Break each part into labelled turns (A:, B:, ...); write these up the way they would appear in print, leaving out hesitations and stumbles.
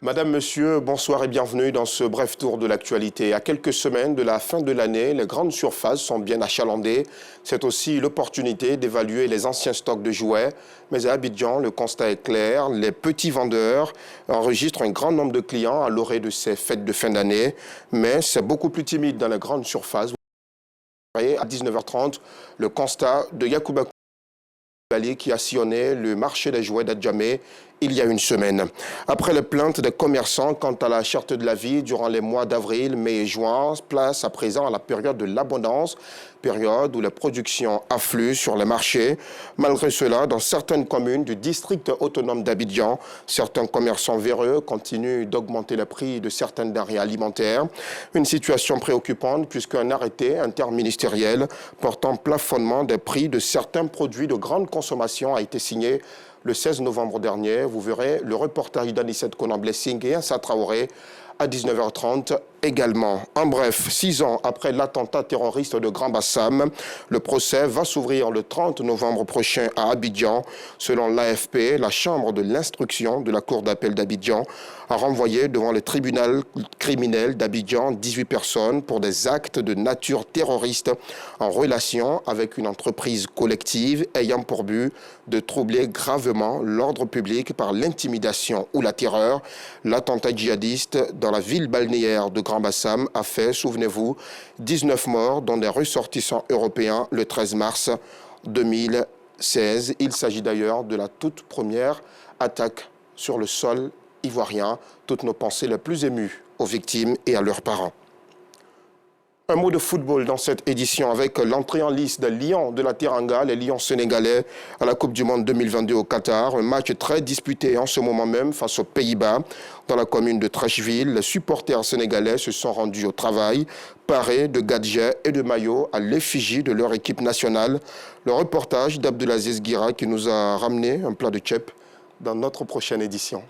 A: Madame, Monsieur, bonsoir et bienvenue dans ce bref tour de l'actualité. À quelques semaines de la fin de l'année, les grandes surfaces sont bien achalandées. C'est aussi l'opportunité d'évaluer les anciens stocks de jouets. Mais à Abidjan, le constat est clair. Les petits vendeurs enregistrent un grand nombre de clients à l'orée de ces fêtes de fin d'année. Mais c'est beaucoup plus timide dans les grandes surfaces. À 19h30, le constat de Yacouba qui a sillonné le marché des jouets d'Adjamé il y a une semaine. Après les plaintes des commerçants quant à la cherté de la vie durant les mois d'avril, mai et juin, place à présent à la période de l'abondance, période où les productions affluent sur les marchés. Malgré cela, dans certaines communes du district autonome d'Abidjan, certains commerçants véreux continuent d'augmenter le prix de certaines denrées alimentaires. Une situation préoccupante puisqu'un arrêté interministériel portant plafonnement des prix de certains produits de grande consommation a été signé le 16 novembre dernier. Vous verrez le reportage d'Anicette Konan-Blessing et Assa Traoré à 19h30 également. En bref, 6 ans après l'attentat terroriste de Grand Bassam, le procès va s'ouvrir le 30 novembre prochain à Abidjan. Selon l'AFP, la chambre de l'instruction de la cour d'appel d'Abidjan a renvoyé devant le tribunal criminel d'Abidjan 18 personnes pour des actes de nature terroriste en relation avec une entreprise collective ayant pour but de troubler gravement l'ordre public par l'intimidation ou la terreur. L'attentat djihadiste dans la ville balnéaire de Grand Bassam a fait, souvenez-vous, 19 morts, dont des ressortissants européens le 13 mars 2016. Il s'agit d'ailleurs de la toute première attaque sur le sol ivoirien. Toutes nos pensées les plus émues aux victimes et à leurs parents. Un mot de football dans cette édition avec l'entrée en lice des Lions de la Teranga, les Lions sénégalais à la Coupe du Monde 2022 au Qatar. Un match très disputé en ce moment même face aux Pays-Bas. Dans la commune de Trècheville, les supporters sénégalais se sont rendus au travail, parés de gadgets et de maillots à l'effigie de leur équipe nationale. Le reportage d'Abdelaziz Guira qui nous a ramené un plat de tchèp dans notre prochaine édition.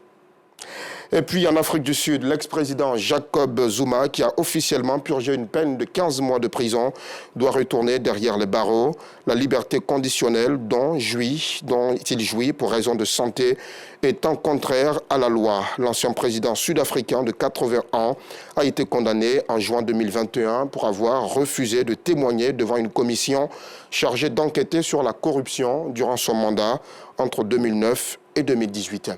A: Et puis en Afrique du Sud, l'ex-président Jacob Zuma, qui a officiellement purgé une peine de 15 mois de prison, doit retourner derrière les barreaux. La liberté conditionnelle dont il jouit pour raison de santé étant contraire à la loi. L'ancien président sud-africain de 80 ans a été condamné en juin 2021 pour avoir refusé de témoigner devant une commission chargée d'enquêter sur la corruption durant son mandat entre 2009 et 2018.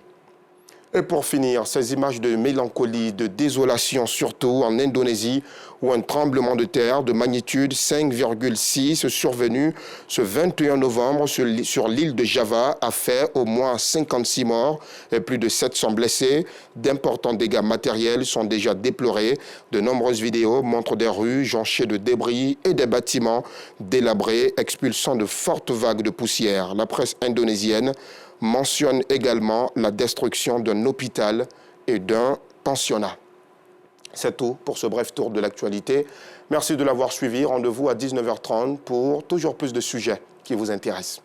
A: Et pour finir, ces images de mélancolie, de désolation, surtout en Indonésie, où un tremblement de terre de magnitude 5,6 survenu ce 21 novembre sur l'île de Java a fait au moins 56 morts et plus de 700 blessés. D'importants dégâts matériels sont déjà déplorés. De nombreuses vidéos montrent des rues jonchées de débris et des bâtiments délabrés, expulsant de fortes vagues de poussière. La presse indonésienne mentionne également la destruction d'un hôpital et d'un pensionnat. C'est tout pour ce bref tour de l'actualité. Merci de l'avoir suivi. Rendez-vous à 19h30 pour toujours plus de sujets qui vous intéressent.